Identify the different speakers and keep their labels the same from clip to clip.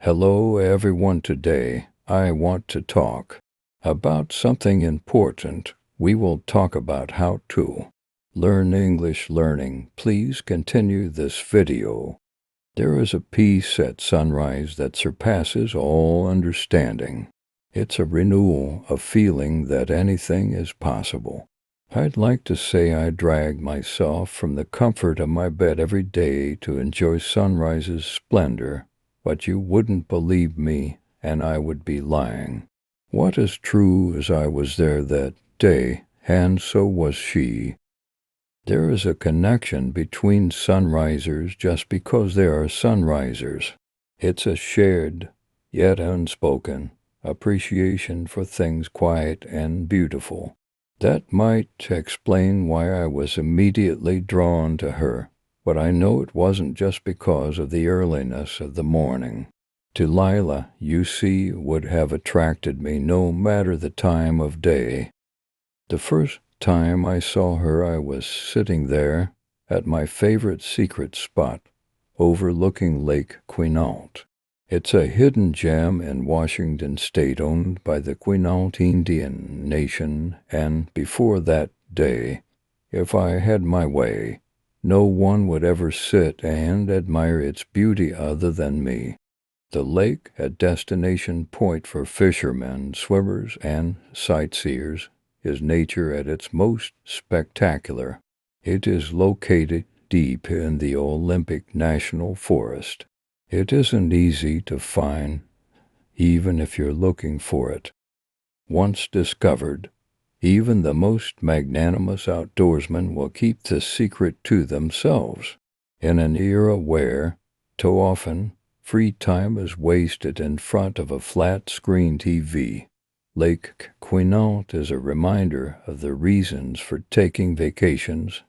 Speaker 1: Hello everyone. Today I want to talk about something important. We will talk about how to learn English learning. Please continue this video. There is a peace at sunrise that surpasses all understanding. It's a renewal of feeling that anything is possible. I'd like to say I drag myself from the comfort of my bed every day to enjoy sunrise's splendor. But you wouldn't believe me, and I would be lying. What is true is I was there that day, and so was she. There is a connection between sunrisers just because there are sunrisers. It's a shared, yet unspoken, appreciation for things quiet and beautiful. That might explain why I was immediately drawn to her. But I know it wasn't just because of the earliness of the morning. Delilah, you see, would have attracted me no matter the time of day. The first time I saw her, I was sitting there at my favorite secret spot, overlooking Lake Quinault. It's a hidden gem in Washington State owned by the Quinault Indian Nation, and before that day, if I had my way, no one would ever sit and admire its beauty other than me. The lake, a destination point for fishermen, swimmers, and sightseers, is nature at its most spectacular. It is located deep in the Olympic National Forest. It isn't easy to find, even if you're looking for it. Once discovered, even the most magnanimous outdoorsmen will keep this secret to themselves. In an era where, too often, free time is wasted in front of a flat-screen TV, Lake Quinault is a reminder of the reasons for taking vacations,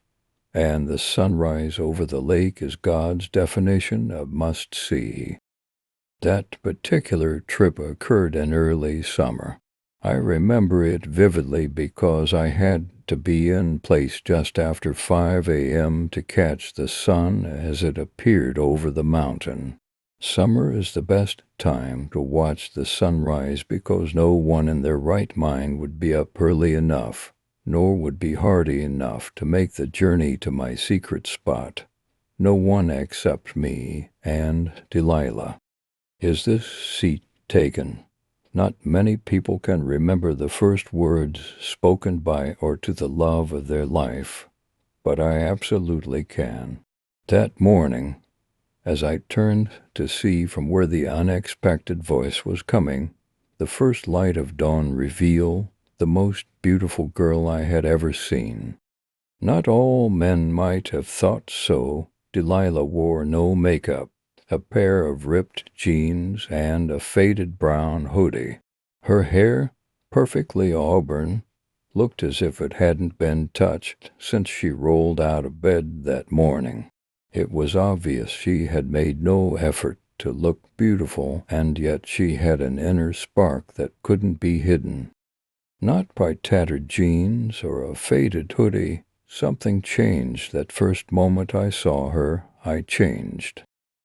Speaker 1: and the sunrise over the lake is God's definition of must-see. That particular trip occurred in early summer. I remember it vividly because I had to be in place just after 5 a.m. to catch the sun as it appeared over the mountain. Summer is the best time to watch the sunrise because no one in their right mind would be up early enough, nor would be hardy enough to make the journey to my secret spot. No one except me and Delilah. Is this seat taken? Not many people can remember the first words spoken by or to the love of their life, but I absolutely can. That morning, as I turned to see from where the unexpected voice was coming, the first light of dawn revealed the most beautiful girl I had ever seen. Not all men might have thought so. Delilah wore no makeup, a pair of ripped jeans, and a faded brown hoodie. Her hair, perfectly auburn, looked as if it hadn't been touched since she rolled out of bed that morning. It was obvious she had made no effort to look beautiful, and yet she had an inner spark that couldn't be hidden. Not by tattered jeans or a faded hoodie. Something changed that first moment I saw her. I changed.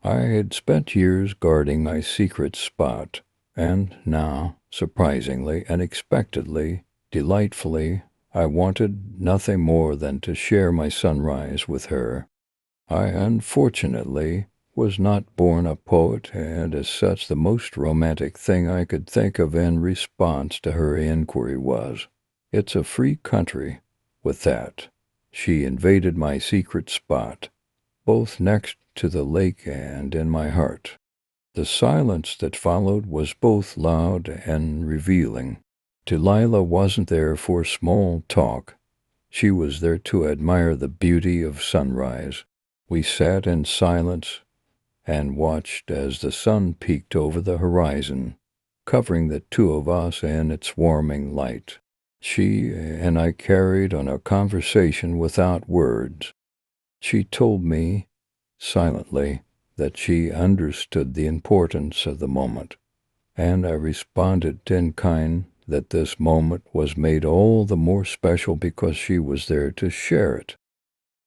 Speaker 1: I had spent years guarding my secret spot, and now, surprisingly, unexpectedly, delightfully, I wanted nothing more than to share my sunrise with her. I, unfortunately, was not born a poet, and as such the most romantic thing I could think of in response to her inquiry was, "It's a free country." With that, she invaded my secret spot, both next to the lake and in my heart. The silence that followed was both loud and revealing. Delilah wasn't there for small talk. She was there to admire the beauty of sunrise. We sat in silence and watched as the sun peeked over the horizon, covering the two of us in its warming light. She and I carried on a conversation without words. She told me, silently, that she understood the importance of the moment, and I responded in kind that this moment was made all the more special because she was there to share it.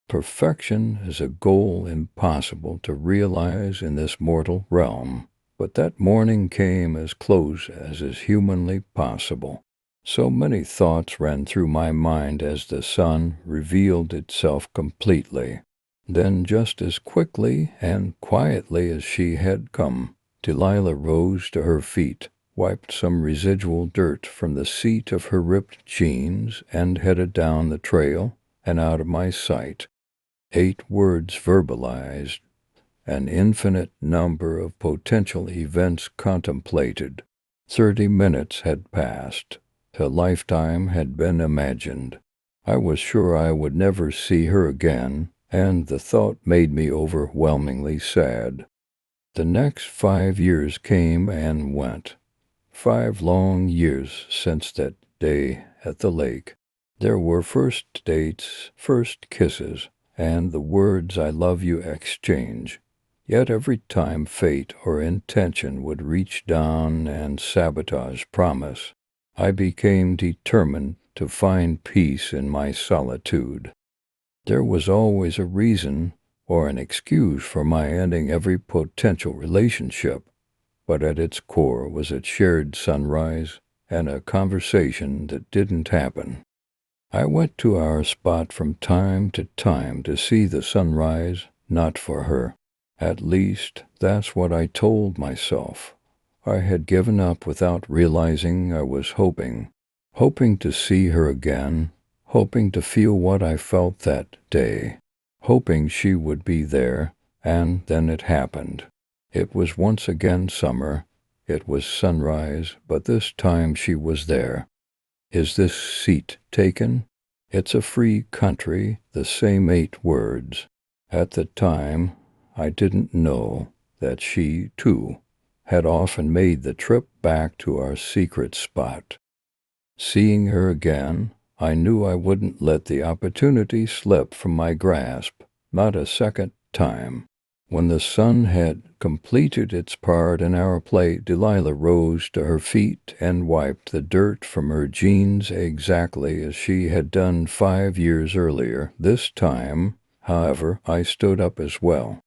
Speaker 1: Perfection is a goal impossible to realize in this mortal realm. But that morning came as close as is humanly possible. So many thoughts ran through my mind as the sun revealed itself completely. Then, just as quickly and quietly as she had come, Delilah rose to her feet, wiped some residual dirt from the seat of her ripped jeans, and headed down the trail and out of my sight. 8 words verbalized, an infinite number of potential events contemplated. 30 minutes had passed. A lifetime had been imagined. I was sure I would never see her again, and the thought made me overwhelmingly sad. The next 5 years came and went. 5 long years since that day at the lake. There were first dates, first kisses, and the words "I love you" exchange. Yet every time fate or intention would reach down and sabotage promise, I became determined to find peace in my solitude. There was always a reason or an excuse for my ending every potential relationship, but at its core was a shared sunrise and a conversation that didn't happen. I went to our spot from time to time to see the sunrise, not for her. At least, that's what I told myself. I had given up without realizing I was hoping to see her again, hoping to feel what I felt that day, hoping she would be there, and then it happened. It was once again summer. It was sunrise, but this time she was there. Is this seat taken? It's a free country, the same 8 words. At the time, I didn't know that she, too, had often made the trip back to our secret spot. Seeing her again, I knew I wouldn't let the opportunity slip from my grasp, not a second time. When the sun had completed its part in our play, Delilah rose to her feet and wiped the dirt from her jeans exactly as she had done 5 years earlier. This time, however, I stood up as well.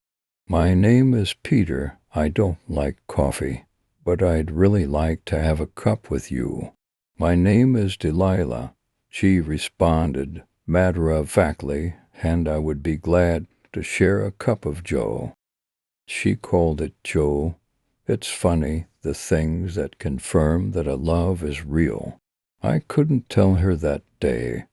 Speaker 1: "My name is Peter. I don't like coffee, but I'd really like to have a cup with you." "My name is Delilah," she responded matter-of-factly, "and I would be glad to share a cup of Joe." She called it Joe. It's funny, the things that confirm that a love is real. I couldn't tell her that day,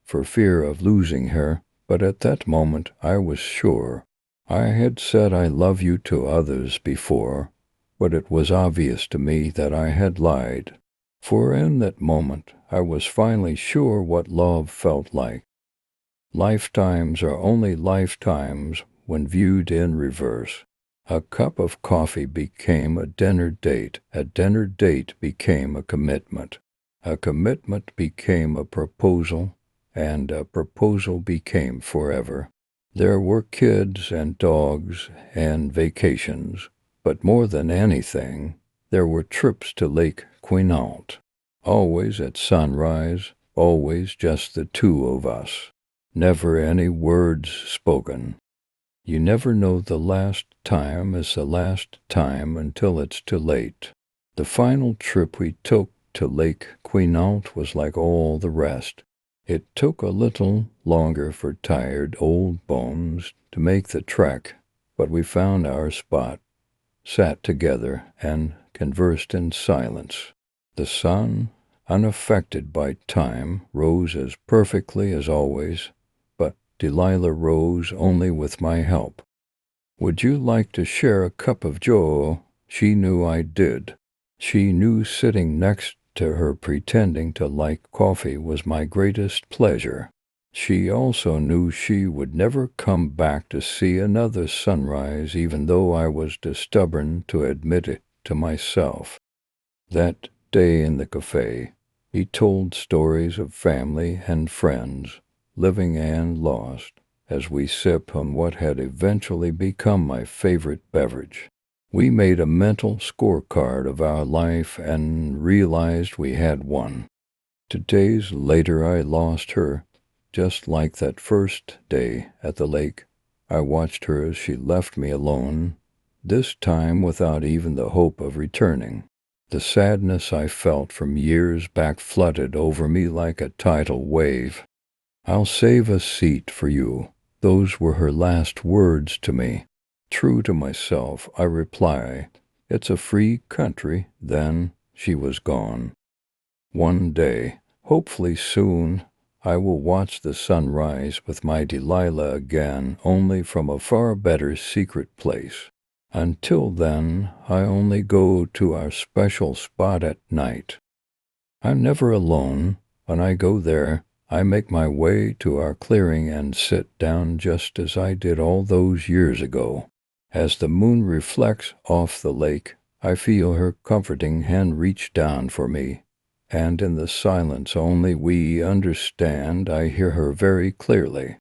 Speaker 1: for fear of losing her, but at that moment I was sure. I had said "I love you" to others before, but it was obvious to me that I had lied. For in that moment I was finally sure what love felt like. Lifetimes are only lifetimes when viewed in reverse. A cup of coffee became a dinner date became a commitment became a proposal, and a proposal became forever. There were kids and dogs and vacations, but more than anything, there were trips to Lake Quinault. Always at sunrise, always just the 2 of us. Never any words spoken. You never know the last time is the last time until it's too late. The final trip we took to Lake Quinault was like all the rest. It took a little longer for tired old bones to make the trek, but we found our spot, sat together, and conversed in silence. The sun, unaffected by time, rose as perfectly as always, but Delilah rose only with my help. "Would you like to share a cup of Joe?" She knew I did. She knew sitting next to her pretending to like coffee was my greatest pleasure. She also knew she would never come back to see another sunrise, even though I was too stubborn to admit it to myself. That day in the cafe, he told stories of family and friends, living and lost, as we sipped on what had eventually become my favorite beverage. We made a mental scorecard of our life and realized we had won. 2 days later I lost her, just like that first day at the lake. I watched her as she left me alone, this time without even the hope of returning. The sadness I felt from years back flooded over me like a tidal wave. "I'll save a seat for you." Those were her last words to me. True to myself, I reply, "It's a free country." Then she was gone. One day, hopefully soon, I will watch the sun rise with my Delilah again, only from a far better secret place. Until then, I only go to our special spot at night. I'm never alone. When I go there, I make my way to our clearing and sit down just as I did all those years ago. As the moon reflects off the lake, I feel her comforting hand reach down for me, and in the silence only we understand, I hear her very clearly.